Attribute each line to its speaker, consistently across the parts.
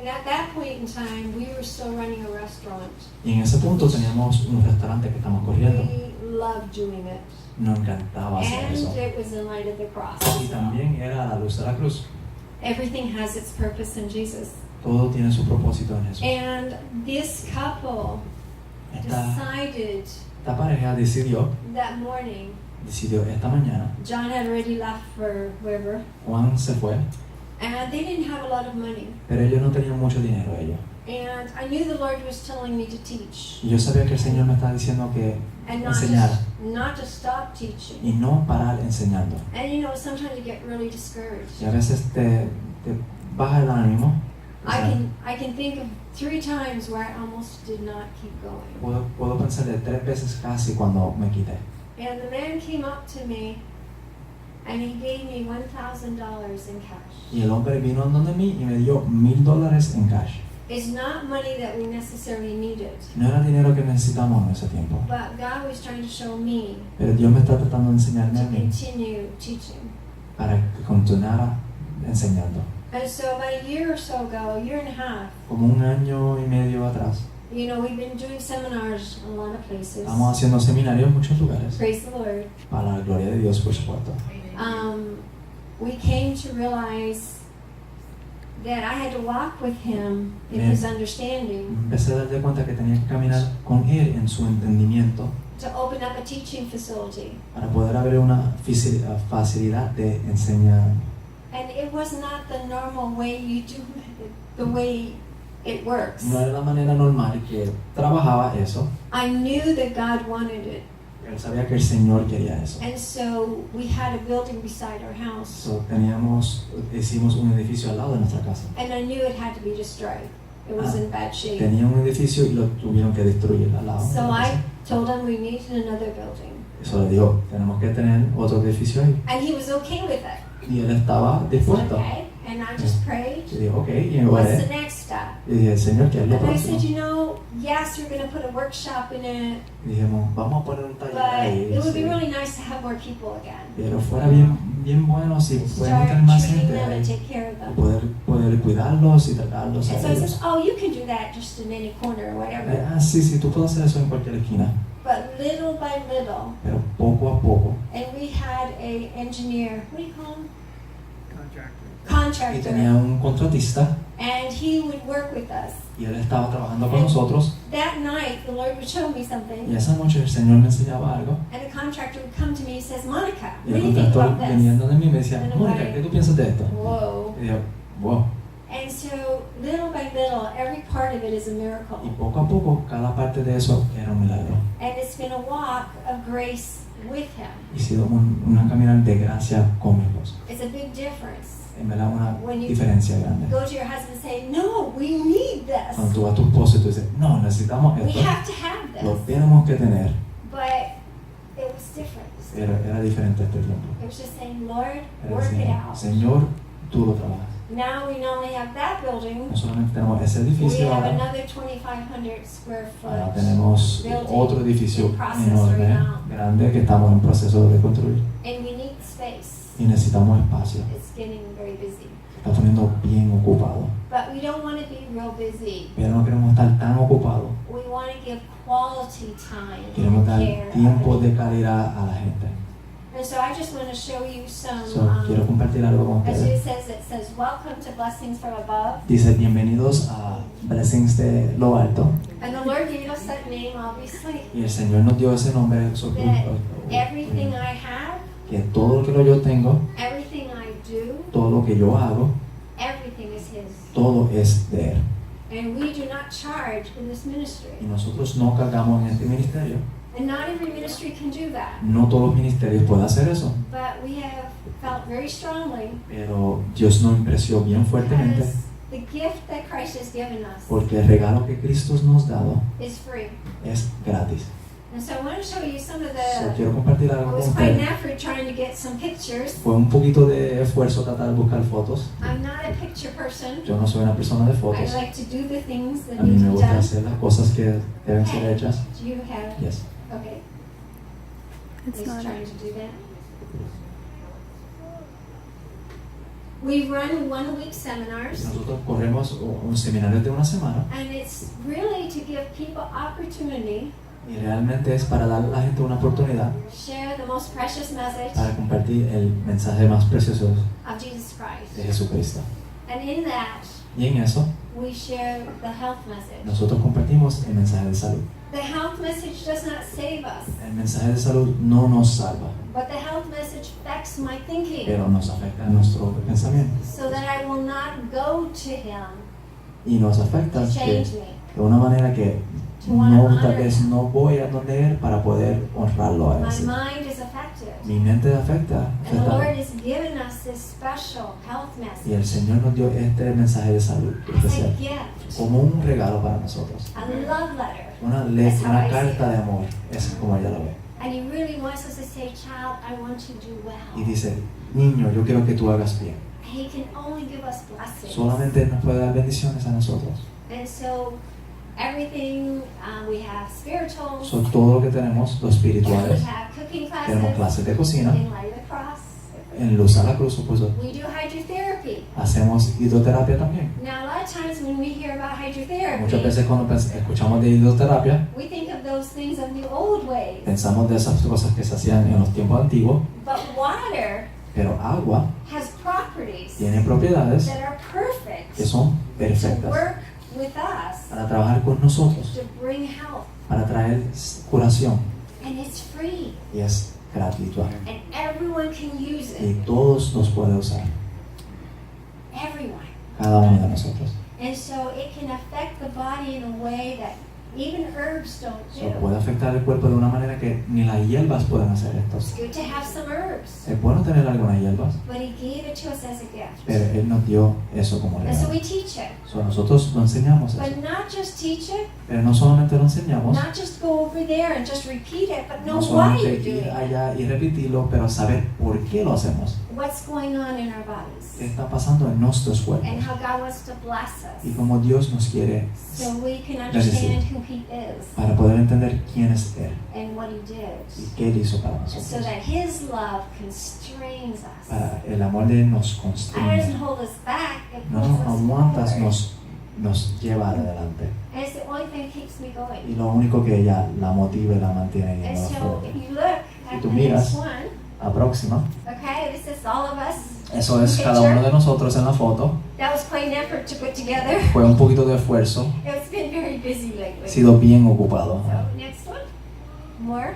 Speaker 1: And at that point in time, we were still running a restaurant.
Speaker 2: Y en ese punto teníamos un restaurante que estamos corriendo.
Speaker 1: We loved doing it.
Speaker 2: Nos encantaba hacer
Speaker 1: And
Speaker 2: eso.
Speaker 1: it was in light of the cross.
Speaker 2: Y también era la luz de la cruz.
Speaker 1: Everything has its purpose in Jesus.
Speaker 2: Todo tiene su propósito en Jesús.
Speaker 1: And this couple decided
Speaker 2: Esta pareja decidió
Speaker 1: that morning,
Speaker 2: esta mañana,
Speaker 1: John had already left for wherever,
Speaker 2: Juan se fue,
Speaker 1: and they didn't have a lot of money.
Speaker 2: pero ellos no tenían mucho dinero ellos.
Speaker 1: And I knew the Lord was telling me to teach.
Speaker 2: Y yo sabía que el Señor me estaba diciendo que
Speaker 1: And
Speaker 2: enseñara
Speaker 1: not to stop teaching.
Speaker 2: y no parar enseñando.
Speaker 1: And you know, sometimes you get really discouraged.
Speaker 2: Y a veces te baja el ánimo. O sea,
Speaker 1: I can think of 3 times where I almost did not keep going.
Speaker 2: puedo pensar de 3 veces casi cuando me quité.
Speaker 1: And the man came up to me and he gave me $1,000 in cash.
Speaker 2: Y el hombre vino donde mí y me dio $1,000 en cash.
Speaker 1: It's not money that we necessarily needed,
Speaker 2: No era dinero que necesitamos en ese tiempo.
Speaker 1: but God was trying to show me
Speaker 2: Pero Dios me está tratando de enseñarme a
Speaker 1: to
Speaker 2: mí
Speaker 1: continue teaching.
Speaker 2: para que continuara enseñando.
Speaker 1: And so about a year or so ago, a year and a half,
Speaker 2: Como 1 año y medio atrás,
Speaker 1: you know, we've been doing seminars in a lot of places.
Speaker 2: estamos haciendo seminarios en muchos lugares.
Speaker 1: Praise the Lord.
Speaker 2: Para la gloria de Dios, por supuesto.
Speaker 1: We came to realize that I had to walk with him in
Speaker 2: Bien.
Speaker 1: his understanding
Speaker 2: Empecé a darme cuenta que tenía que caminar con él en su entendimiento
Speaker 1: to open up a teaching facility.
Speaker 2: para poder haber una facilidad de enseñar.
Speaker 1: And it was not the normal way you do it, the way it works.
Speaker 2: No era la manera normal que trabajaba eso.
Speaker 1: I knew that God wanted it.
Speaker 2: Él sabía que el Señor quería eso.
Speaker 1: And so we had a building beside our house.
Speaker 2: So, hicimos un edificio al lado de nuestra casa.
Speaker 1: And I knew it had to be destroyed. It was in bad shape.
Speaker 2: Tenía un edificio y lo tuvieron que destruir al lado.
Speaker 1: So I told him we needed another building.
Speaker 2: Eso le dijo, tenemos que tener otro edificio ahí.
Speaker 1: And he was okay with it.
Speaker 2: Y él estaba dispuesto.
Speaker 1: Okay. And I just prayed.
Speaker 2: Y dijo, ok, y
Speaker 1: What's the
Speaker 2: oré.
Speaker 1: next step?
Speaker 2: Y dije, Señor, ¿qué es lo
Speaker 1: And I
Speaker 2: próximo?
Speaker 1: said, you know, yes, we're going to put a workshop in it,
Speaker 2: Y dijimos, vamos a poner un taller
Speaker 1: but
Speaker 2: ahí.
Speaker 1: it would be
Speaker 2: sí.
Speaker 1: really nice to have more people again.
Speaker 2: Pero fuera bien bueno si podemos
Speaker 1: Start
Speaker 2: tener más
Speaker 1: treating
Speaker 2: gente
Speaker 1: them and
Speaker 2: ahí.
Speaker 1: take care of
Speaker 2: Y
Speaker 1: them.
Speaker 2: poder cuidarlos y tratarlos
Speaker 1: And
Speaker 2: a
Speaker 1: so I said,
Speaker 2: ellos.
Speaker 1: oh, you can do that just in any corner or whatever.
Speaker 2: Sí, tú puedes hacer eso en cualquier esquina.
Speaker 1: But little by little,
Speaker 2: Pero poco a poco.
Speaker 1: and we had a engineer, what do you call him?
Speaker 2: Y
Speaker 1: Contractor.
Speaker 2: tenía un contratista
Speaker 1: And he would work with us.
Speaker 2: y él estaba trabajando con nosotros.
Speaker 1: That night, the Lord would show me something,
Speaker 2: Y esa noche el Señor me enseñaba algo.
Speaker 1: and the contractor would come to me and says, Monica,
Speaker 2: Y
Speaker 1: what
Speaker 2: el
Speaker 1: do you think
Speaker 2: contractor
Speaker 1: about
Speaker 2: venía
Speaker 1: this?
Speaker 2: donde mí y me decía,
Speaker 1: And I'm
Speaker 2: Mónica,
Speaker 1: like,
Speaker 2: ¿qué tú piensas de esto?
Speaker 1: Whoa.
Speaker 2: Y yo, wow.
Speaker 1: And so, little by little, every part of it is a
Speaker 2: Y
Speaker 1: miracle.
Speaker 2: poco a poco, cada parte de eso era un milagro.
Speaker 1: And it's been a walk of grace with him.
Speaker 2: Y ha sido una caminar de gracia con mi esposo.
Speaker 1: It's a big difference.
Speaker 2: En verdad, una
Speaker 1: When you
Speaker 2: diferencia grande.
Speaker 1: go to your husband and say, no, we need this.
Speaker 2: Cuando tú vas a tu esposo y tú dices, no, necesitamos
Speaker 1: We
Speaker 2: esto,
Speaker 1: have to have
Speaker 2: lo
Speaker 1: this.
Speaker 2: tenemos que tener.
Speaker 1: But it was different.
Speaker 2: Era diferente este tiempo.
Speaker 1: It was just saying, Lord,
Speaker 2: Era
Speaker 1: work it
Speaker 2: decir,
Speaker 1: out.
Speaker 2: Señor, tú lo trabajas.
Speaker 1: Now we not only have that building,
Speaker 2: No solamente tenemos ese
Speaker 1: we
Speaker 2: edificio
Speaker 1: have
Speaker 2: ahora,
Speaker 1: another 2,500 square
Speaker 2: ahora
Speaker 1: foot.
Speaker 2: tenemos
Speaker 1: building
Speaker 2: otro edificio
Speaker 1: in process
Speaker 2: enorme,
Speaker 1: right now.
Speaker 2: grande, que estamos en proceso de construir.
Speaker 1: And we need space.
Speaker 2: Y necesitamos espacio.
Speaker 1: It's getting very busy.
Speaker 2: Se está poniendo bien ocupado.
Speaker 1: But we don't want to be real busy.
Speaker 2: Pero no queremos estar tan ocupados.
Speaker 1: We want to give quality time
Speaker 2: Queremos
Speaker 1: and
Speaker 2: dar
Speaker 1: care.
Speaker 2: tiempo de calidad a la gente.
Speaker 1: And so I just want to show you some,
Speaker 2: So, quiero compartir algo con
Speaker 1: as
Speaker 2: ustedes.
Speaker 1: it says, welcome to blessings from above.
Speaker 2: Dice, bienvenidos a Blessings de lo alto.
Speaker 1: And the Lord gave us that name, obviously.
Speaker 2: Y el Señor nos dio ese nombre.
Speaker 1: Everything I have,
Speaker 2: Que todo lo que yo tengo,
Speaker 1: everything I do,
Speaker 2: todo lo que yo hago,
Speaker 1: everything is His.
Speaker 2: todo es de Él.
Speaker 1: And we do not charge in this
Speaker 2: Y
Speaker 1: ministry.
Speaker 2: nosotros no cargamos en este ministerio.
Speaker 1: And not every ministry can do that.
Speaker 2: No todos los ministerios pueden hacer eso.
Speaker 1: But we have felt very strongly
Speaker 2: Pero Dios nos impresionó bien fuertemente
Speaker 1: because the gift that Christ has given us
Speaker 2: porque el regalo que Cristo nos ha dado
Speaker 1: is free.
Speaker 2: es gratis.
Speaker 1: And so I want to show you some of
Speaker 2: So,
Speaker 1: the,
Speaker 2: quiero compartir
Speaker 1: it
Speaker 2: algo
Speaker 1: was
Speaker 2: con
Speaker 1: quite an
Speaker 2: ustedes.
Speaker 1: effort trying to get some pictures.
Speaker 2: Fue un poquito de esfuerzo tratar de buscar fotos.
Speaker 1: I'm not a picture person.
Speaker 2: Yo no soy una persona de
Speaker 1: I
Speaker 2: fotos.
Speaker 1: like to do the things that
Speaker 2: A mí
Speaker 1: need
Speaker 2: me
Speaker 1: to be
Speaker 2: gusta
Speaker 1: done.
Speaker 2: hacer las cosas que deben ser hechas.
Speaker 1: Do you have,
Speaker 2: Yes.
Speaker 1: okay,
Speaker 3: It's
Speaker 1: he's
Speaker 3: not.
Speaker 1: trying to do that. We run 1 week seminars,
Speaker 2: Nosotros corremos un seminario de una semana
Speaker 1: and it's really to give people opportunity
Speaker 2: y realmente es para dar a la gente una oportunidad
Speaker 1: to share the most precious message
Speaker 2: para compartir el mensaje más precioso
Speaker 1: of Jesus Christ.
Speaker 2: de Jesucristo.
Speaker 1: And in that,
Speaker 2: Y en eso
Speaker 1: we share the health message.
Speaker 2: nosotros compartimos el mensaje de salud.
Speaker 1: The health message does not save us,
Speaker 2: El mensaje de salud no nos salva,
Speaker 1: but the health message affects my thinking,
Speaker 2: pero nos afecta en nuestro pensamiento
Speaker 1: so that I will not go to Him
Speaker 2: y nos afecta
Speaker 1: to
Speaker 2: que,
Speaker 1: change me.
Speaker 2: de una manera que no, tal vez no voy a donde Él para poder honrarlo a Él.
Speaker 1: My
Speaker 2: Sí.
Speaker 1: mind is affected.
Speaker 2: Mi mente afecta,
Speaker 1: And the Lord has given us this special health
Speaker 2: y el
Speaker 1: message
Speaker 2: Señor nos dio este mensaje de salud
Speaker 1: as a
Speaker 2: especial
Speaker 1: gift,
Speaker 2: como un regalo para nosotros.
Speaker 1: a love letter.
Speaker 2: Una carta de amor, eso es como ella lo ve.
Speaker 1: And He really wants us to say, child, I want you to do
Speaker 2: Y
Speaker 1: well.
Speaker 2: dice, niño, yo quiero que tú hagas bien.
Speaker 1: And He can only give us blessings.
Speaker 2: Solamente nos puede dar bendiciones a nosotros.
Speaker 1: And so everything, we have spirituals,
Speaker 2: So, todo lo que tenemos, los
Speaker 1: we
Speaker 2: espirituales,
Speaker 1: have cooking
Speaker 2: tenemos
Speaker 1: classes,
Speaker 2: clases de cocina,
Speaker 1: in Light of the Cross.
Speaker 2: en Luz a la Cruz, supuesto.
Speaker 1: We do hydrotherapy.
Speaker 2: Hacemos hidroterapia también.
Speaker 1: Now, a lot of times when we hear about hydrotherapy,
Speaker 2: Muchas veces cuando escuchamos de hidroterapia,
Speaker 1: we think of those things of the old ways.
Speaker 2: pensamos de esas cosas que se hacían en los tiempos antiguos,
Speaker 1: But water
Speaker 2: pero agua
Speaker 1: has properties
Speaker 2: tiene propiedades
Speaker 1: that are perfect
Speaker 2: que son
Speaker 1: to
Speaker 2: perfectas
Speaker 1: work with us
Speaker 2: para trabajar con nosotros,
Speaker 1: to bring health.
Speaker 2: para traer curación,
Speaker 1: And it's free.
Speaker 2: y es gratuito.
Speaker 1: And everyone can use
Speaker 2: Y
Speaker 1: it.
Speaker 2: todos los puede usar,
Speaker 1: Everyone.
Speaker 2: cada uno de nosotros.
Speaker 1: And so it can affect the body in a way that even herbs don't
Speaker 2: So,
Speaker 1: do.
Speaker 2: puede afectar el cuerpo de una manera que ni las hierbas pueden hacer esto.
Speaker 1: It's good to have some herbs.
Speaker 2: Es bueno tener algunas hierbas,
Speaker 1: But He gave it to us as a gift.
Speaker 2: pero Él nos dio eso como
Speaker 1: And so
Speaker 2: regalo.
Speaker 1: we teach it.
Speaker 2: So, nosotros lo enseñamos eso,
Speaker 1: But not just teach it,
Speaker 2: pero no solamente lo enseñamos,
Speaker 1: not just go over there and just repeat it, but know
Speaker 2: no
Speaker 1: why
Speaker 2: solamente
Speaker 1: you're doing
Speaker 2: ir
Speaker 1: it.
Speaker 2: allá y repetirlo, pero saber por qué lo hacemos,
Speaker 1: What's going on in our
Speaker 2: qué
Speaker 1: bodies.
Speaker 2: está pasando en nuestros cuerpos
Speaker 1: And how God wants to bless
Speaker 2: y
Speaker 1: us.
Speaker 2: cómo Dios nos quiere
Speaker 1: So we can understand who He is
Speaker 2: para poder entender quién es Él
Speaker 1: and what He
Speaker 2: y
Speaker 1: did.
Speaker 2: qué Él hizo para
Speaker 1: So
Speaker 2: nosotros.
Speaker 1: that His love constrains us.
Speaker 2: Para el amor de Él nos
Speaker 1: It
Speaker 2: constriñe,
Speaker 1: doesn't hold us back, it
Speaker 2: no
Speaker 1: pulls
Speaker 2: nos
Speaker 1: us
Speaker 2: aguanta,
Speaker 1: forward.
Speaker 2: nos lleva adelante.
Speaker 1: And it's the only thing that keeps me
Speaker 2: Y
Speaker 1: going.
Speaker 2: lo único que ella la motiva y la mantiene
Speaker 1: And
Speaker 2: yendo
Speaker 1: so
Speaker 2: fuerte.
Speaker 1: if you look
Speaker 2: Si
Speaker 1: at
Speaker 2: tú
Speaker 1: the
Speaker 2: miras,
Speaker 1: next one,
Speaker 2: la próxima,
Speaker 1: okay, this is all of us.
Speaker 2: eso es cada uno de nosotros en la foto.
Speaker 1: That was quite an effort to put together.
Speaker 2: Fue un poquito de esfuerzo,
Speaker 1: It's been very busy
Speaker 2: he
Speaker 1: lately.
Speaker 2: sido bien ocupado.
Speaker 1: So next one, more.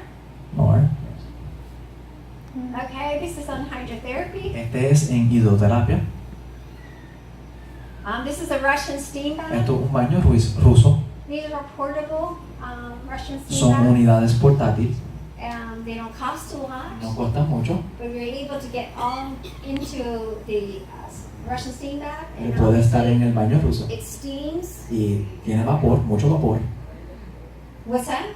Speaker 2: More.
Speaker 1: Okay, this is on hydrotherapy.
Speaker 2: Este es en hidroterapia.
Speaker 1: This is a Russian steam bath.
Speaker 2: Esto es un baño ruso.
Speaker 1: These are portable Russian steam
Speaker 2: Son
Speaker 1: baths.
Speaker 2: unidades portátiles,
Speaker 1: They don't cost a lot,
Speaker 2: no cuestan mucho.
Speaker 1: but we're able to get all into the Russian steam bath.
Speaker 2: Y puede estar en el baño ruso.
Speaker 1: It steams.
Speaker 2: Y tiene vapor, mucho vapor.
Speaker 1: What's that?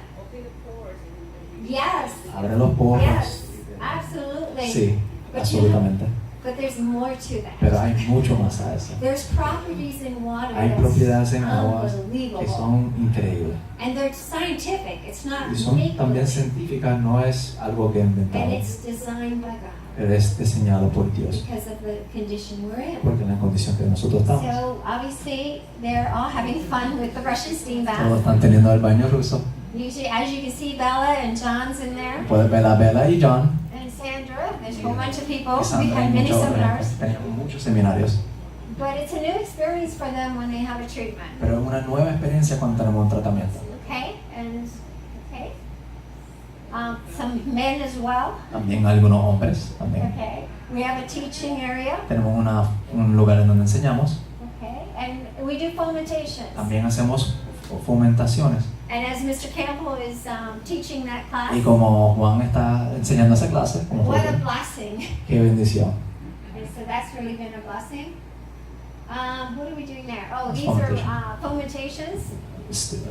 Speaker 1: Yes.
Speaker 2: Abre los poros.
Speaker 1: Yes. Absolutely.
Speaker 2: Sí, absolutamente.
Speaker 1: But there's more to that.
Speaker 2: Pero hay mucho más a eso.
Speaker 1: There's properties in water
Speaker 2: Hay
Speaker 1: that's
Speaker 2: propiedades en aguas que
Speaker 1: unbelievable.
Speaker 2: son increíbles.
Speaker 1: And they're scientific. It's not
Speaker 2: Y son también
Speaker 1: make-believe.
Speaker 2: científicas, no es algo que
Speaker 1: And
Speaker 2: inventamos,
Speaker 1: it's designed by God
Speaker 2: pero es diseñado por Dios,
Speaker 1: because of the condition we're in.
Speaker 2: porque en la condición que nosotros estamos.
Speaker 1: So obviously they're all having fun with the Russian steam
Speaker 2: Todos
Speaker 1: bath.
Speaker 2: están teniendo el baño ruso.
Speaker 1: Usually, as you can see, Bella and John's in there,
Speaker 2: Puedes ver a Bella y John.
Speaker 1: and Sandra. There's a whole bunch of people.
Speaker 2: Y
Speaker 1: We
Speaker 2: Sandra
Speaker 1: had
Speaker 2: y
Speaker 1: many
Speaker 2: muchos,
Speaker 1: seminars,
Speaker 2: teníamos muchos seminarios,
Speaker 1: but it's a new experience for them when they have a treatment.
Speaker 2: pero es una nueva experiencia cuando tenemos un tratamiento.
Speaker 1: Okay, and okay, some men as well.
Speaker 2: También algunos hombres, también.
Speaker 1: Okay, we have a teaching area.
Speaker 2: Tenemos un lugar en donde enseñamos.
Speaker 1: Okay, and we do fomentations.
Speaker 2: También hacemos fomentaciones.
Speaker 1: And as Mr. Campbell is teaching that class,
Speaker 2: Y como Juan está enseñando esa clase, como
Speaker 1: what a
Speaker 2: fue,
Speaker 1: blessing!
Speaker 2: qué bendición.
Speaker 1: And so that's really been a blessing. What are we doing there? Oh, these
Speaker 2: Fomentation.
Speaker 1: are fomentations.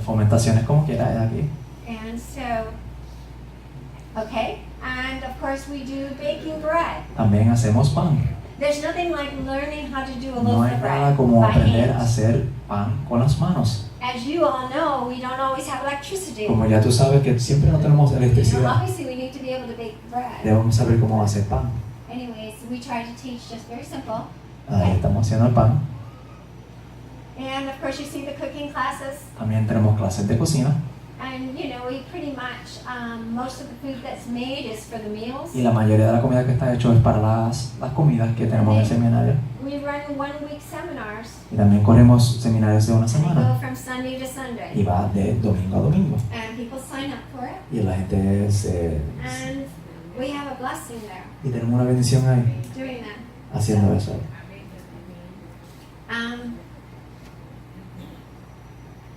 Speaker 2: Fomentaciones como quiera es aquí.
Speaker 1: And so, okay, and of course we do baking bread.
Speaker 2: También hacemos pan.
Speaker 1: There's nothing like learning how to do a
Speaker 2: No
Speaker 1: loaf
Speaker 2: hay
Speaker 1: of
Speaker 2: nada
Speaker 1: bread
Speaker 2: como
Speaker 1: by
Speaker 2: aprender a
Speaker 1: hand.
Speaker 2: hacer pan con las manos.
Speaker 1: As you all know, we don't always have electricity.
Speaker 2: Como ya tú sabes que siempre no tenemos
Speaker 1: So
Speaker 2: electricidad,
Speaker 1: obviously we need to be able to bake bread.
Speaker 2: debemos saber cómo hacer pan.
Speaker 1: Anyways, we try to teach just very simple.
Speaker 2: Ahí estamos haciendo el pan.
Speaker 1: And of course you see the cooking classes.
Speaker 2: También tenemos clases de cocina.
Speaker 1: And you know, we pretty much, most of the food that's made is for the meals.
Speaker 2: Y la mayoría de la comida que está hecho es para las comidas que tenemos en el seminario.
Speaker 1: We run 1 week seminars.
Speaker 2: Y también corremos seminarios de una
Speaker 1: And they go
Speaker 2: semana.
Speaker 1: from Sunday to
Speaker 2: Y
Speaker 1: Sunday.
Speaker 2: va de domingo a domingo.
Speaker 1: And people sign up for it.
Speaker 2: Y la gente
Speaker 1: And we have a blessing there
Speaker 2: y tenemos una bendición ahí
Speaker 1: doing that.
Speaker 2: haciendo eso.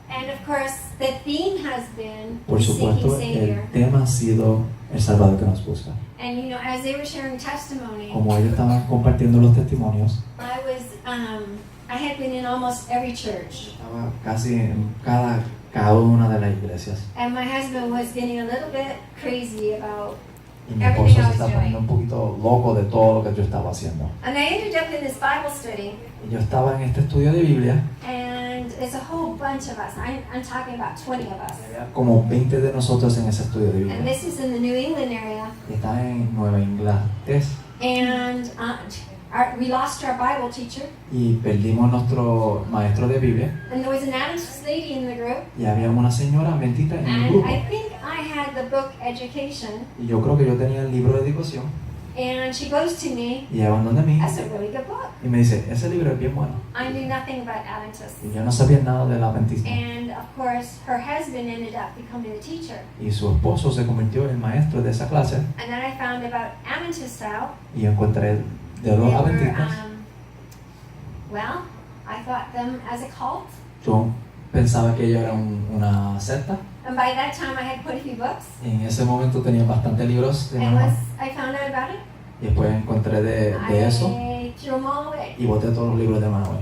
Speaker 1: And of course, the theme has been
Speaker 2: Por
Speaker 1: Seeking
Speaker 2: supuesto,
Speaker 1: Savior.
Speaker 2: el tema ha sido el Salvador que nos busca.
Speaker 1: And you know, as they were sharing testimony,
Speaker 2: Como ellos estaban compartiendo los testimonios,
Speaker 1: I had been in almost every church.
Speaker 2: estaba casi en cada una de las iglesias.
Speaker 1: And my husband was getting a little bit crazy about,
Speaker 2: Y mi esposo se está poniendo un poquito loco de todo lo que yo estaba haciendo.
Speaker 1: and I ended up in this Bible study,
Speaker 2: Y yo estaba en este estudio de Biblia,
Speaker 1: and it's a whole bunch of us. I'm talking about 20 of us.
Speaker 2: había como 20 de nosotros en ese estudio de
Speaker 1: And
Speaker 2: Biblia.
Speaker 1: this is in the New England area.
Speaker 2: Y está en Nueva Inglaterra.
Speaker 1: And we lost our Bible teacher,
Speaker 2: Y perdimos nuestro maestro de Biblia.
Speaker 1: and there was an Adventist lady in the group.
Speaker 2: Y había una señora bendita en el
Speaker 1: And
Speaker 2: grupo.
Speaker 1: I think I had the book Education,
Speaker 2: Y yo creo que yo tenía el libro de educación.
Speaker 1: and she goes to me,
Speaker 2: Y ella va donde mí
Speaker 1: that's a really good book.
Speaker 2: y me dice, ese libro es bien bueno.
Speaker 1: I knew nothing about Adventists.
Speaker 2: Y yo no sabía nada del adventismo.
Speaker 1: And of course, her husband ended up becoming the teacher.
Speaker 2: Y su esposo se convirtió en maestro de esa clase.
Speaker 1: And then I found about Adventists out.
Speaker 2: Y yo encontré de
Speaker 1: They
Speaker 2: los
Speaker 1: were,
Speaker 2: adventistas.
Speaker 1: well, I thought them as a cult.
Speaker 2: Yo pensaba que ellos eran una secta.
Speaker 1: And by that time, I had quite a few books.
Speaker 2: Y en ese momento tenía bastantes libros de
Speaker 1: And
Speaker 2: manual.
Speaker 1: once I found out about it,
Speaker 2: Y después encontré de eso
Speaker 1: I threw them all away.
Speaker 2: y boté todos los libros de Manuel.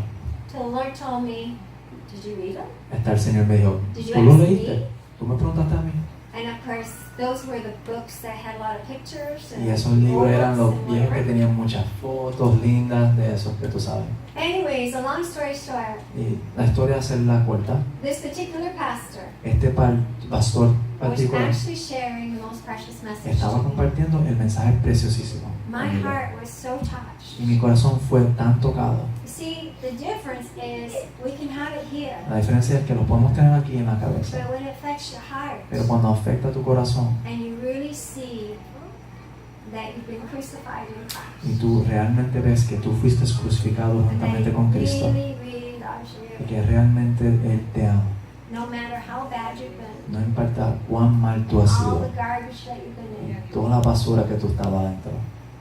Speaker 1: Till the Lord told me, did you read them?
Speaker 2: Hasta el Señor me dijo,
Speaker 1: Did you
Speaker 2: ¿tú lo
Speaker 1: ask me?
Speaker 2: leíste? ¿Tú me preguntaste a mí?
Speaker 1: And of course, those were the books that had a lot of pictures and
Speaker 2: Y esos libros eran los
Speaker 1: quotes and
Speaker 2: viejos que
Speaker 1: whatever.
Speaker 2: tenían muchas fotos lindas de esos que tú sabes.
Speaker 1: Anyways, a long story short,
Speaker 2: Y la historia hacer la corta.
Speaker 1: this particular pastor
Speaker 2: Este pastor
Speaker 1: was
Speaker 2: particular
Speaker 1: actually sharing the most precious message
Speaker 2: estaba
Speaker 1: to me.
Speaker 2: compartiendo el mensaje preciosísimo
Speaker 1: My
Speaker 2: conmigo.
Speaker 1: heart was so touched.
Speaker 2: Y mi corazón fue tan tocado.
Speaker 1: You see, the difference is we can have it here,
Speaker 2: La diferencia es que lo podemos tener aquí en la cabeza.
Speaker 1: but when it affects your heart
Speaker 2: Pero cuando afecta a tu corazón
Speaker 1: and you really see that you've been crucified in
Speaker 2: y
Speaker 1: Christ,
Speaker 2: tú realmente ves que tú fuiste crucificado
Speaker 1: and
Speaker 2: juntamente
Speaker 1: that
Speaker 2: con
Speaker 1: He
Speaker 2: Cristo
Speaker 1: really, really loves
Speaker 2: y
Speaker 1: you,
Speaker 2: que realmente Él te ama,
Speaker 1: no matter how bad you've been,
Speaker 2: no importa cuán mal tú has
Speaker 1: all
Speaker 2: sido,
Speaker 1: the garbage that you've been in.
Speaker 2: toda la basura que tú estabas dentro.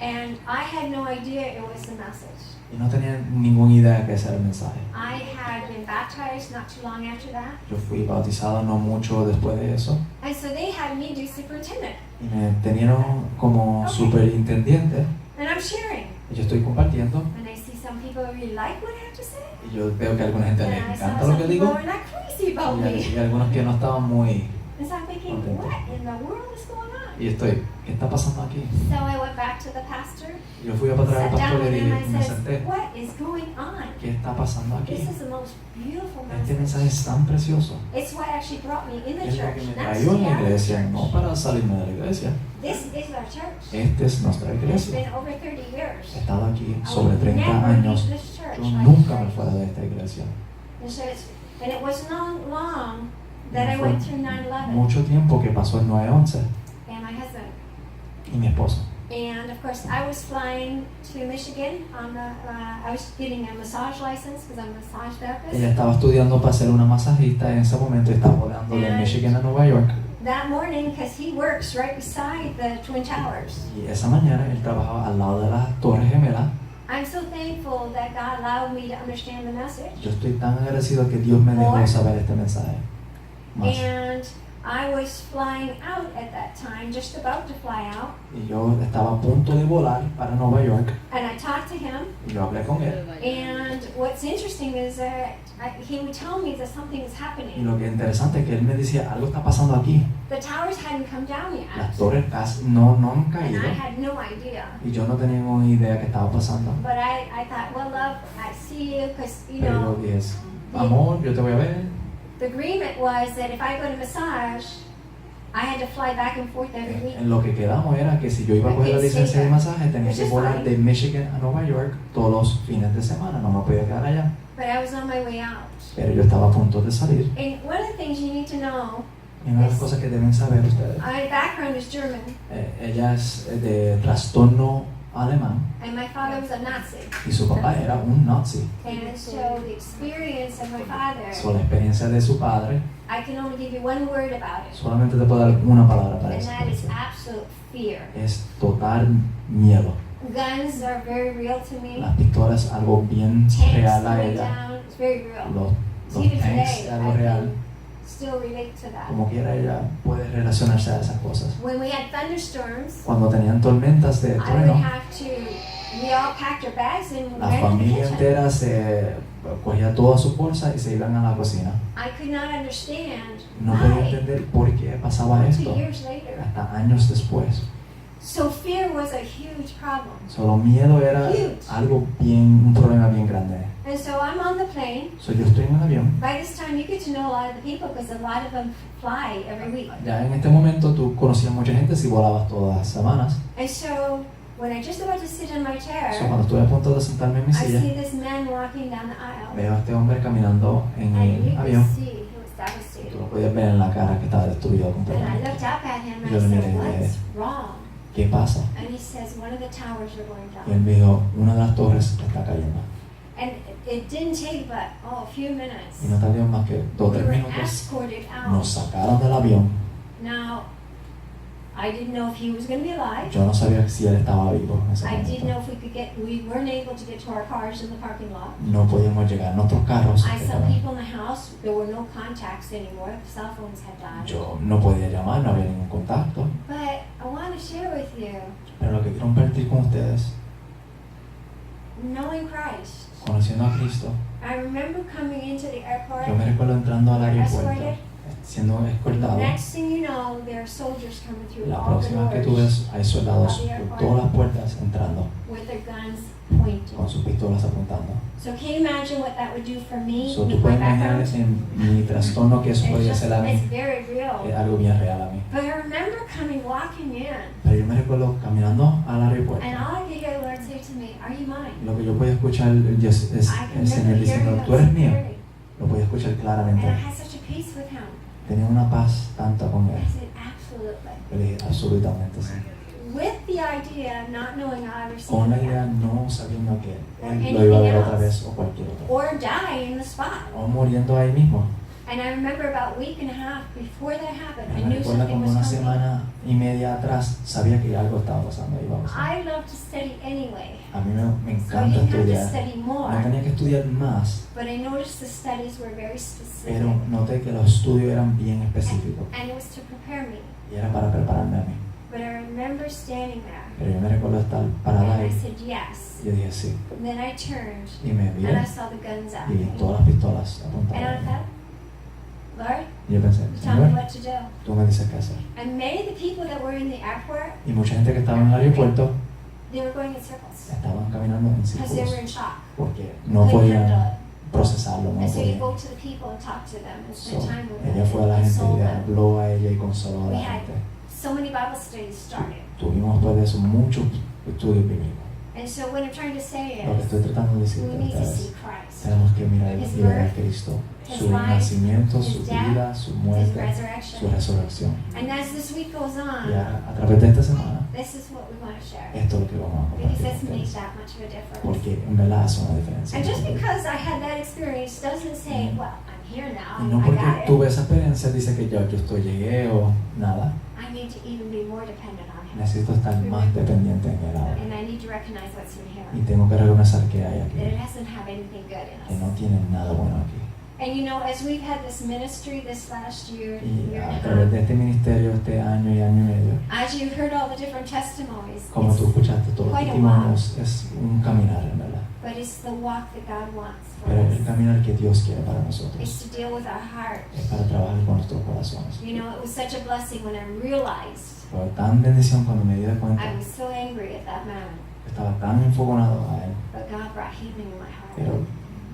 Speaker 1: And I had no idea it was the message.
Speaker 2: Y no tenía ninguna idea que ese era el mensaje.
Speaker 1: I had been baptized not too long after that,
Speaker 2: Yo fui bautizado no mucho después de eso
Speaker 1: and so they had me do superintendent,
Speaker 2: y me tenieron como superintendiente
Speaker 1: and I'm sharing,
Speaker 2: y yo estoy compartiendo
Speaker 1: and I see some people really like what I have to say,
Speaker 2: y yo veo que a alguna gente
Speaker 1: and
Speaker 2: le
Speaker 1: I saw
Speaker 2: encanta
Speaker 1: some
Speaker 2: lo que
Speaker 1: people
Speaker 2: digo
Speaker 1: were not crazy about
Speaker 2: y
Speaker 1: me.
Speaker 2: algunos que no estaban muy...
Speaker 1: And so I'm thinking,
Speaker 2: Contento.
Speaker 1: what in the world is going on?
Speaker 2: Y estoy, ¿qué está pasando aquí?
Speaker 1: So I went back to the pastor,
Speaker 2: Y yo fui a para atrás al
Speaker 1: sat down
Speaker 2: pastor y
Speaker 1: with him,
Speaker 2: le
Speaker 1: and
Speaker 2: dije, me
Speaker 1: I
Speaker 2: senté,
Speaker 1: said, what is going on?
Speaker 2: ¿qué está pasando aquí?
Speaker 1: This is the most beautiful
Speaker 2: Este mensaje
Speaker 1: message.
Speaker 2: es tan precioso.
Speaker 1: It's what actually brought me in the
Speaker 2: Es lo
Speaker 1: church,
Speaker 2: que me
Speaker 1: not
Speaker 2: trayó en la
Speaker 1: to
Speaker 2: iglesia,
Speaker 1: the
Speaker 2: no
Speaker 1: church.
Speaker 2: para salirme de la iglesia.
Speaker 1: This is our church.
Speaker 2: Esta es nuestra
Speaker 1: It's
Speaker 2: iglesia.
Speaker 1: been over 30 years.
Speaker 2: He estado aquí
Speaker 1: I
Speaker 2: sobre
Speaker 1: would
Speaker 2: 30
Speaker 1: never
Speaker 2: años.
Speaker 1: leave this church
Speaker 2: Yo
Speaker 1: like
Speaker 2: nunca me
Speaker 1: this.
Speaker 2: fuera de esta iglesia.
Speaker 1: And it wasn't long that I
Speaker 2: Fue
Speaker 1: went through 9/11
Speaker 2: mucho tiempo que pasó el 9/11
Speaker 1: and my husband.
Speaker 2: y mi esposo.
Speaker 1: And of course, I was flying to Michigan on the. I was getting a massage license because I'm a massage therapist.
Speaker 2: Ella estaba estudiando para ser una masajista en ese momento y estaba volando de Michigan a Nueva York.
Speaker 1: That morning, because he works right beside the Twin Towers.
Speaker 2: Y esa mañana él trabajaba al lado de las Torres Gemelas.
Speaker 1: I'm so thankful that God allowed me to understand the message.
Speaker 2: Yo estoy tan agradecido que Dios me dejó saber este mensaje. Más.
Speaker 1: And I was flying out at that time, just about to fly out,
Speaker 2: Y yo estaba a punto de volar para Nueva York
Speaker 1: and I talked to him.
Speaker 2: y yo hablé con él.
Speaker 1: And what's interesting is that he would tell me that something is
Speaker 2: Y
Speaker 1: happening.
Speaker 2: lo que es interesante es que él me decía, algo está pasando aquí.
Speaker 1: The towers hadn't come down
Speaker 2: Las
Speaker 1: yet,
Speaker 2: torres casi no han
Speaker 1: and
Speaker 2: caído.
Speaker 1: I had no idea.
Speaker 2: Y yo no tenía ninguna idea que estaba pasando.
Speaker 1: But I thought, well, love, I see you, because, you
Speaker 2: Pero
Speaker 1: know,
Speaker 2: yo dije, amor, yo te voy a ver.
Speaker 1: the agreement was that if I go to massage, I had to fly back and forth every week.
Speaker 2: En lo que quedamos era que si yo iba a coger la licencia de masaje, tenía que volar de Michigan a Nueva York todos los fines de semana, no me podía quedar allá.
Speaker 1: But I was on my way out.
Speaker 2: Pero yo estaba a punto de salir.
Speaker 1: And one of the things you need to know,
Speaker 2: Y una de las cosas que deben saber ustedes,
Speaker 1: my background is German,
Speaker 2: ella es de trastorno alemán
Speaker 1: and my father was a Nazi.
Speaker 2: y su papá era un nazi.
Speaker 1: And so the experience of my father,
Speaker 2: So, la experiencia de su padre,
Speaker 1: I can only give you one word about it,
Speaker 2: solamente te puedo dar una palabra para
Speaker 1: and
Speaker 2: eso.
Speaker 1: that is absolute fear.
Speaker 2: Es total miedo.
Speaker 1: Guns are very real to me.
Speaker 2: Las pistolas es algo bien
Speaker 1: Tanks
Speaker 2: real a
Speaker 1: coming
Speaker 2: ella.
Speaker 1: down, it's very real.
Speaker 2: Los
Speaker 1: Even
Speaker 2: tanks
Speaker 1: today,
Speaker 2: es algo
Speaker 1: I
Speaker 2: real.
Speaker 1: can still relate to that.
Speaker 2: Como quiera ella puede relacionarse a esas cosas.
Speaker 1: When we had thunderstorms,
Speaker 2: Cuando tenían tormentas de
Speaker 1: I would
Speaker 2: trueno,
Speaker 1: have to, we all packed our bags and
Speaker 2: la
Speaker 1: ran to the
Speaker 2: familia
Speaker 1: kitchen.
Speaker 2: entera se cogía toda su bolsa y se iban a la cocina.
Speaker 1: I could not understand
Speaker 2: No podía
Speaker 1: why
Speaker 2: entender por qué pasaba
Speaker 1: 2
Speaker 2: esto
Speaker 1: years later.
Speaker 2: hasta años después.
Speaker 1: So fear was a huge problem.
Speaker 2: Solo miedo era algo bien, un problema bien grande.
Speaker 1: And so I'm on the plane.
Speaker 2: So, yo estoy en un avión.
Speaker 1: By this time you get to know a lot of the people because a lot of them fly every week.
Speaker 2: Ya en este momento tú conocías mucha gente si volabas todas las semanas.
Speaker 1: And so when I just about to sit in my
Speaker 2: So,
Speaker 1: chair,
Speaker 2: cuando estuve a punto de sentarme en mi
Speaker 1: I
Speaker 2: silla,
Speaker 1: see this man walking down the aisle.
Speaker 2: veo a este hombre caminando en
Speaker 1: And you
Speaker 2: el
Speaker 1: could
Speaker 2: avión.
Speaker 1: see he was devastated.
Speaker 2: Tú lo podías ver en la cara que estaba destruido
Speaker 1: And I
Speaker 2: completamente.
Speaker 1: looked up at him and
Speaker 2: Yo
Speaker 1: I
Speaker 2: le miré
Speaker 1: said,
Speaker 2: y dije,
Speaker 1: what's wrong?
Speaker 2: ¿qué pasa?
Speaker 1: And he says, one of the towers are going
Speaker 2: Y él
Speaker 1: down.
Speaker 2: me dijo, una de las torres está cayendo.
Speaker 1: And it didn't take but, a few
Speaker 2: Y
Speaker 1: minutes.
Speaker 2: no tardó más que 2 o
Speaker 1: We
Speaker 2: 3
Speaker 1: were
Speaker 2: minutos.
Speaker 1: escorted
Speaker 2: Nos
Speaker 1: out.
Speaker 2: sacaron del avión.
Speaker 1: Now, I didn't know if he was going to be alive.
Speaker 2: Yo no sabía si él estaba vivo en ese
Speaker 1: I didn't
Speaker 2: momento.
Speaker 1: know if we weren't able to get to our cars in the parking lot.
Speaker 2: No podíamos llegar a nuestros carros.
Speaker 1: I saw people in the house, there were no contacts anymore, cell phones had died.
Speaker 2: Yo no podía llamar, no había ningún contacto.
Speaker 1: But I want to share with you,
Speaker 2: Pero lo que quiero compartir con ustedes,
Speaker 1: knowing Christ.
Speaker 2: conociendo a Cristo,
Speaker 1: I remember coming into the airport,
Speaker 2: yo me recuerdo entrando al aeropuerto,
Speaker 1: escorted.
Speaker 2: siendo escoltado.
Speaker 1: Next thing you know, there are soldiers coming through
Speaker 2: La
Speaker 1: all the
Speaker 2: próxima que tú
Speaker 1: doors
Speaker 2: ves, hay soldados por todas las puertas entrando
Speaker 1: with their guns pointed.
Speaker 2: con sus pistolas apuntando.
Speaker 1: So can you imagine what that would do for me
Speaker 2: So, tú
Speaker 1: with my
Speaker 2: puedes imaginar
Speaker 1: background?
Speaker 2: en mi trastorno que eso podía
Speaker 1: It's
Speaker 2: ser a mí.
Speaker 1: very real.
Speaker 2: Es algo bien real a mí.
Speaker 1: But I remember walking in,
Speaker 2: Pero yo me recuerdo caminando al aeropuerto.
Speaker 1: and all I could hear the Lord say to me, "Are you mine?"
Speaker 2: Lo que yo podía escuchar Dios, es
Speaker 1: I can
Speaker 2: el Señor
Speaker 1: remember
Speaker 2: diciendo,
Speaker 1: hearing
Speaker 2: tú eres
Speaker 1: that
Speaker 2: mío.
Speaker 1: clearly.
Speaker 2: Lo podía escuchar
Speaker 1: And
Speaker 2: claramente.
Speaker 1: I had such a peace with Him.
Speaker 2: Tenía una paz tanta con
Speaker 1: I
Speaker 2: Él.
Speaker 1: said, absolutely.
Speaker 2: Yo le dije, absolutamente sí.
Speaker 1: With the idea, not knowing I'll ever see
Speaker 2: Con
Speaker 1: Him
Speaker 2: la idea
Speaker 1: again,
Speaker 2: no sabiendo que Él lo iba a ver otra vez o cualquier otro.
Speaker 1: or die in the spot.
Speaker 2: O muriendo ahí mismo.
Speaker 1: And I remember about a week and a half before that happened, I
Speaker 2: Me
Speaker 1: knew
Speaker 2: recuerda
Speaker 1: something
Speaker 2: como
Speaker 1: was
Speaker 2: una
Speaker 1: coming.
Speaker 2: semana y media atrás sabía que algo estaba pasando. Iba a pasar.
Speaker 1: I love to study anyway,
Speaker 2: A mí me
Speaker 1: so I
Speaker 2: encanta
Speaker 1: didn't have to
Speaker 2: estudiar.
Speaker 1: study
Speaker 2: No
Speaker 1: more.
Speaker 2: tenía que estudiar más,
Speaker 1: But I noticed the studies were very specific,
Speaker 2: pero noté que los estudios eran bien específicos
Speaker 1: and it was to prepare me.
Speaker 2: y era para prepararme a mí.
Speaker 1: But I remember standing there,
Speaker 2: Pero yo me recuerdo estar parada
Speaker 1: and I
Speaker 2: ahí
Speaker 1: said yes.
Speaker 2: y yo dije sí.
Speaker 1: And then I turned,
Speaker 2: Y me
Speaker 1: and I
Speaker 2: miré
Speaker 1: saw the guns out.
Speaker 2: y vi todas las pistolas
Speaker 1: And I
Speaker 2: apuntadas. a mí.
Speaker 1: thought, Lord,
Speaker 2: Y yo pensé,
Speaker 1: you tell me
Speaker 2: Señor,
Speaker 1: what to do.
Speaker 2: tú me dices qué hacer.
Speaker 1: And many of the people that were in the airport,
Speaker 2: Y mucha gente que estaba en el aeropuerto
Speaker 1: they were going in circles
Speaker 2: estaban caminando en
Speaker 1: because they were
Speaker 2: círculos
Speaker 1: in shock.
Speaker 2: porque no
Speaker 1: They couldn't handle
Speaker 2: podían
Speaker 1: it.
Speaker 2: procesarlo, no
Speaker 1: And so you
Speaker 2: podían.
Speaker 1: go to the people and talk to them and spend
Speaker 2: So,
Speaker 1: time with them
Speaker 2: ella fue a la
Speaker 1: and
Speaker 2: gente
Speaker 1: console
Speaker 2: y le
Speaker 1: them.
Speaker 2: habló a ella y consoló a
Speaker 1: We
Speaker 2: la
Speaker 1: had
Speaker 2: gente.
Speaker 1: so many Bible studies started.
Speaker 2: Tuvimos después de eso muchos estudios bíblicos.
Speaker 1: And so what I'm trying to say
Speaker 2: Lo que
Speaker 1: is,
Speaker 2: estoy tratando de decirte
Speaker 1: we
Speaker 2: a
Speaker 1: need to
Speaker 2: ustedes,
Speaker 1: see Christ,
Speaker 2: tenemos que mirar
Speaker 1: His
Speaker 2: y ver a
Speaker 1: birth,
Speaker 2: Cristo,
Speaker 1: His
Speaker 2: su
Speaker 1: life,
Speaker 2: nacimiento,
Speaker 1: His
Speaker 2: su
Speaker 1: death,
Speaker 2: vida, su
Speaker 1: His
Speaker 2: muerte, su
Speaker 1: resurrection.
Speaker 2: resurrección.
Speaker 1: And as this week goes
Speaker 2: Y
Speaker 1: on,
Speaker 2: a través de esta semana,
Speaker 1: this is what we want to share.
Speaker 2: esto es lo que vamos a
Speaker 1: Because
Speaker 2: compartir
Speaker 1: this
Speaker 2: con
Speaker 1: makes
Speaker 2: ustedes.
Speaker 1: that much of a difference.
Speaker 2: Porque en verdad hace una diferencia.
Speaker 1: And just because I had that experience doesn't say, well, I'm here now,
Speaker 2: Y no
Speaker 1: I
Speaker 2: porque
Speaker 1: got it.
Speaker 2: tuve esa experiencia dice que yo llegué o nada.
Speaker 1: I need to even be more dependent on Him.
Speaker 2: Necesito estar más dependiente en Él ahora.
Speaker 1: And I need to recognize what's in
Speaker 2: Y
Speaker 1: here.
Speaker 2: tengo que reconocer que hay
Speaker 1: That
Speaker 2: aquí,
Speaker 1: it doesn't have anything good
Speaker 2: que
Speaker 1: in
Speaker 2: no
Speaker 1: us.
Speaker 2: tiene nada bueno aquí.
Speaker 1: And you know, as we've had this ministry this last year,
Speaker 2: Y
Speaker 1: year
Speaker 2: a
Speaker 1: and
Speaker 2: través
Speaker 1: a
Speaker 2: de
Speaker 1: half,
Speaker 2: este ministerio, este año y año y medio,
Speaker 1: as you've heard all the different testimonies,
Speaker 2: como tú escuchaste todos los
Speaker 1: quite a
Speaker 2: testimonios, es un caminar en verdad.
Speaker 1: but it's the walk that God wants for
Speaker 2: Pero el
Speaker 1: us.
Speaker 2: caminar que Dios quiere para nosotros
Speaker 1: It's to deal with our heart.
Speaker 2: es para trabajar con nuestros corazones.
Speaker 1: You know, it was such a blessing when I realized
Speaker 2: Fue tan bendición cuando me di cuenta
Speaker 1: I was so angry at that man,
Speaker 2: que estaba tan enfogonado a Él,
Speaker 1: but God brought healing in my heart.
Speaker 2: pero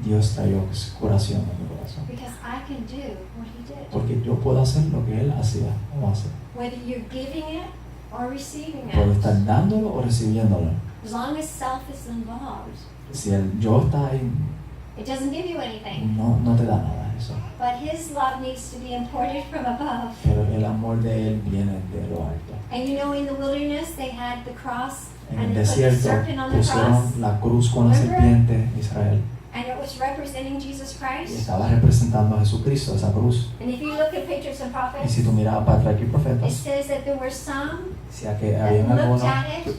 Speaker 2: Dios trayó curación en mi corazón.
Speaker 1: Because I can do what he did.
Speaker 2: Porque yo puedo hacer lo que Él hacía o hace.
Speaker 1: Whether you're giving it or receiving
Speaker 2: Puedo
Speaker 1: it.
Speaker 2: estar dándolo o recibiéndolo.
Speaker 1: As long as self is involved,
Speaker 2: Si el yo está ahí,
Speaker 1: it doesn't give you anything.
Speaker 2: no te da nada eso.
Speaker 1: But his love needs to be imported from above.
Speaker 2: Pero el amor de Él viene de lo alto.
Speaker 1: And you know, in the wilderness, they had the cross
Speaker 2: En
Speaker 1: and
Speaker 2: el
Speaker 1: they put the
Speaker 2: desierto
Speaker 1: serpent on the cross.
Speaker 2: pusieron la cruz con la
Speaker 1: Remember?
Speaker 2: serpiente de Israel.
Speaker 1: And it was representing Jesus
Speaker 2: Y
Speaker 1: Christ.
Speaker 2: estaba representando a Jesucristo, esa cruz.
Speaker 1: And if you look at Patriarchs and
Speaker 2: Y
Speaker 1: Prophets,
Speaker 2: si tú miras para atrás aquí
Speaker 1: it
Speaker 2: profetas,
Speaker 1: says that there were some
Speaker 2: decía que habían algunos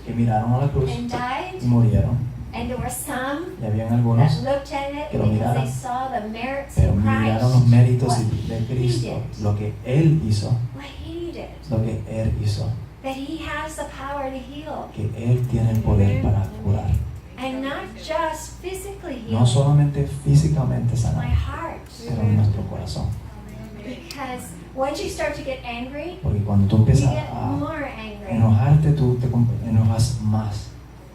Speaker 2: que miraron a la cruz
Speaker 1: and died,
Speaker 2: y murieron.
Speaker 1: and there were some
Speaker 2: Y habían
Speaker 1: that
Speaker 2: algunos
Speaker 1: looked at it
Speaker 2: que lo
Speaker 1: because
Speaker 2: miraron,
Speaker 1: they saw the merits
Speaker 2: pero
Speaker 1: of
Speaker 2: miraron los
Speaker 1: Christ,
Speaker 2: méritos
Speaker 1: what
Speaker 2: de
Speaker 1: he
Speaker 2: Cristo,
Speaker 1: did,
Speaker 2: lo que Él hizo,
Speaker 1: what he did,
Speaker 2: lo que Él hizo,
Speaker 1: that he has the power to heal,
Speaker 2: que Él tiene el poder para curar.
Speaker 1: and not just physically
Speaker 2: No
Speaker 1: heal
Speaker 2: solamente físicamente
Speaker 1: my
Speaker 2: sanar,
Speaker 1: heart.
Speaker 2: pero en nuestro corazón.
Speaker 1: Because once you start to get angry,
Speaker 2: Porque cuando tú
Speaker 1: you
Speaker 2: empiezas
Speaker 1: get
Speaker 2: a
Speaker 1: more angry.
Speaker 2: enojarte, tú te enojas más.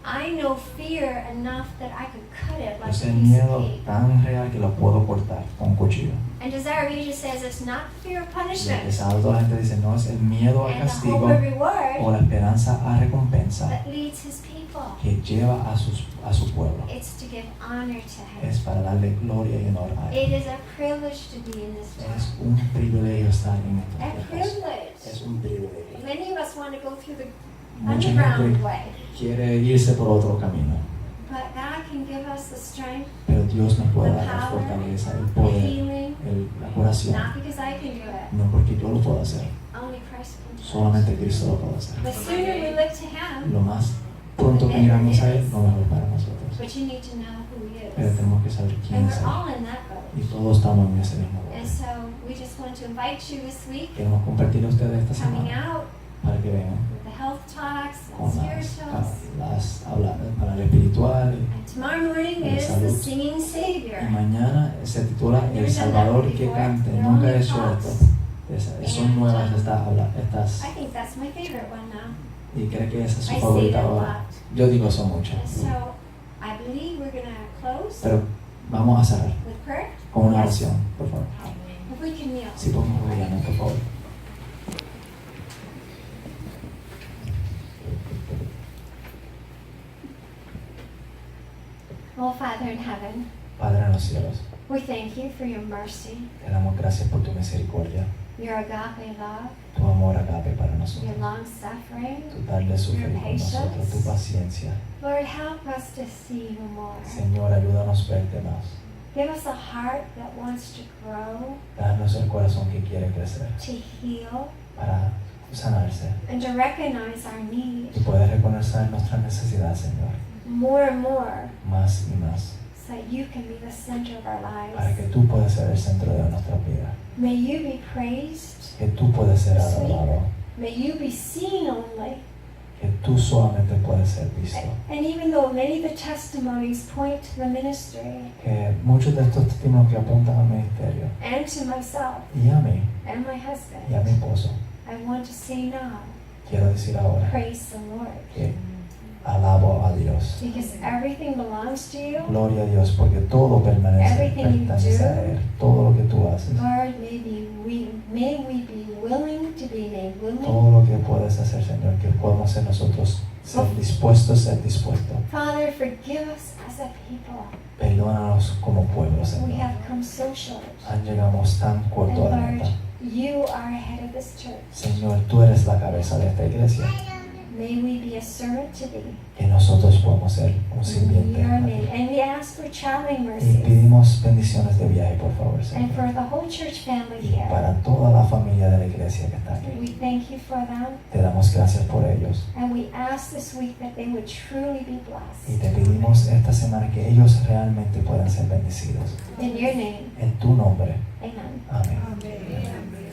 Speaker 1: I know fear enough that I could cut it like
Speaker 2: Es
Speaker 1: a
Speaker 2: el
Speaker 1: piece of
Speaker 2: miedo
Speaker 1: cake.
Speaker 2: tan real que lo puedo cortar con un cuchillo.
Speaker 1: And Desire of Asia says it's not fear of
Speaker 2: Y a
Speaker 1: punishment
Speaker 2: pesar de toda la gente dice, no, es el miedo al
Speaker 1: and the
Speaker 2: castigo
Speaker 1: hope of
Speaker 2: o
Speaker 1: reward
Speaker 2: la esperanza a recompensa
Speaker 1: that leads his people.
Speaker 2: que lleva a su pueblo.
Speaker 1: It's to give honor to
Speaker 2: Es
Speaker 1: him.
Speaker 2: para darle gloria y honor a
Speaker 1: It
Speaker 2: Él.
Speaker 1: is a privilege to be in this
Speaker 2: Es
Speaker 1: world.
Speaker 2: un privilegio estar en
Speaker 1: A
Speaker 2: estos tiempos.
Speaker 1: privilege.
Speaker 2: Es un privilegio.
Speaker 1: Many of us want to go through the
Speaker 2: Mucha
Speaker 1: underground
Speaker 2: gente
Speaker 1: way,
Speaker 2: quiere irse por otro camino,
Speaker 1: but God can give us the strength,
Speaker 2: pero Dios nos puede
Speaker 1: the
Speaker 2: dar la
Speaker 1: power,
Speaker 2: fortaleza, el
Speaker 1: the
Speaker 2: poder,
Speaker 1: healing,
Speaker 2: la curación.
Speaker 1: not because I can do it,
Speaker 2: No porque yo lo puedo hacer,
Speaker 1: only Christ can do it.
Speaker 2: solamente Cristo lo puede hacer.
Speaker 1: The sooner we look to him,
Speaker 2: Lo más pronto que miramos a Él, lo mejor para nosotros.
Speaker 1: but you need to know who he
Speaker 2: Pero
Speaker 1: is.
Speaker 2: tenemos que saber quién
Speaker 1: And
Speaker 2: es
Speaker 1: we're
Speaker 2: Él.
Speaker 1: all in that boat.
Speaker 2: Y todos estamos en ese mismo
Speaker 1: And
Speaker 2: bote.
Speaker 1: so we just want to invite you this week,
Speaker 2: Queremos compartir a ustedes esta
Speaker 1: coming
Speaker 2: semana
Speaker 1: out
Speaker 2: para que vengan
Speaker 1: with the health talks
Speaker 2: con
Speaker 1: and
Speaker 2: las
Speaker 1: spirituals.
Speaker 2: hablar para el espiritual.
Speaker 1: And tomorrow morning
Speaker 2: de
Speaker 1: is the
Speaker 2: salud.
Speaker 1: singing
Speaker 2: Y
Speaker 1: Savior.
Speaker 2: mañana se titula El Salvador que cante. Nunca he hecho esto. Son nuevas estas
Speaker 1: I think that's my favorite one now.
Speaker 2: y creo que esa es su
Speaker 1: I say
Speaker 2: favorita
Speaker 1: that a
Speaker 2: ahora.
Speaker 1: lot.
Speaker 2: Yo digo son muchas.
Speaker 1: And so I believe we're going to close
Speaker 2: Pero vamos a cerrar
Speaker 1: with prayer.
Speaker 2: con una
Speaker 1: Yes.
Speaker 2: oración, por favor.
Speaker 1: If we can kneel.
Speaker 2: Si podemos arrodillarnos, por favor.
Speaker 1: Oh, Father in heaven,
Speaker 2: Padre en los cielos,
Speaker 1: we thank you for your mercy,
Speaker 2: te damos gracias por tu misericordia,
Speaker 1: your agape love,
Speaker 2: tu amor agape para nosotros,
Speaker 1: your long suffering.
Speaker 2: tu tal de sufrir con nosotros, tu paciencia.
Speaker 1: Lord, help us to see you more.
Speaker 2: Señor, ayúdanos a verte más.
Speaker 1: Give us a heart that wants to grow,
Speaker 2: Danos el corazón que quiere crecer
Speaker 1: to heal,
Speaker 2: para sanarse.
Speaker 1: and to recognize our need
Speaker 2: Y puedes reconocer nuestra necesidad, Señor,
Speaker 1: more and more
Speaker 2: más y más,
Speaker 1: so that you can be the center of our
Speaker 2: para
Speaker 1: lives.
Speaker 2: que tú puedas ser el centro de nuestra vida,
Speaker 1: May you be praised.
Speaker 2: que tú puedes ser adorado,
Speaker 1: May you be seen only.
Speaker 2: que tú solamente puedes ser visto.
Speaker 1: And even though many of the testimonies point to the ministry
Speaker 2: Que muchos de estos testimonios que apuntan al ministerio
Speaker 1: and to myself
Speaker 2: y a mí
Speaker 1: and my
Speaker 2: y a mi
Speaker 1: husband,
Speaker 2: esposo,
Speaker 1: I want to say now,
Speaker 2: quiero decir ahora
Speaker 1: praise the Lord.
Speaker 2: que alabo a Dios.
Speaker 1: Because everything belongs to you.
Speaker 2: Gloria a Dios, porque todo
Speaker 1: Everything you
Speaker 2: pertenece a
Speaker 1: do,
Speaker 2: Él, todo lo que tú haces.
Speaker 1: Lord, may we be willing to be made willing.
Speaker 2: Todo lo que puedes hacer, Señor, que podamos ser nosotros, ser dispuestos.
Speaker 1: Father, forgive us as a people.
Speaker 2: Perdónanos como pueblo,
Speaker 1: We
Speaker 2: Señor.
Speaker 1: have come so short.
Speaker 2: Llegamos tan
Speaker 1: And
Speaker 2: corto a la
Speaker 1: Lord,
Speaker 2: meta.
Speaker 1: you are head of this church.
Speaker 2: Señor, tú eres la cabeza de esta iglesia.
Speaker 1: May we be a servant to thee.
Speaker 2: Que nosotros podamos ser un
Speaker 1: In
Speaker 2: sirviente.
Speaker 1: your
Speaker 2: a
Speaker 1: name.
Speaker 2: ti.
Speaker 1: And we ask for traveling
Speaker 2: Y
Speaker 1: mercies.
Speaker 2: pedimos bendiciones de viaje, por favor,
Speaker 1: And
Speaker 2: Señor.
Speaker 1: for the whole church family
Speaker 2: Y
Speaker 1: here.
Speaker 2: para toda la familia de la iglesia que está
Speaker 1: We
Speaker 2: aquí.
Speaker 1: thank you for them.
Speaker 2: Te damos gracias por ellos.
Speaker 1: And we ask this week that they would truly be
Speaker 2: Y
Speaker 1: blessed.
Speaker 2: te pedimos esta semana que ellos realmente puedan ser bendecidos.
Speaker 1: In your name.
Speaker 2: En tu nombre.
Speaker 1: Amen.
Speaker 2: Amén.
Speaker 3: Amén.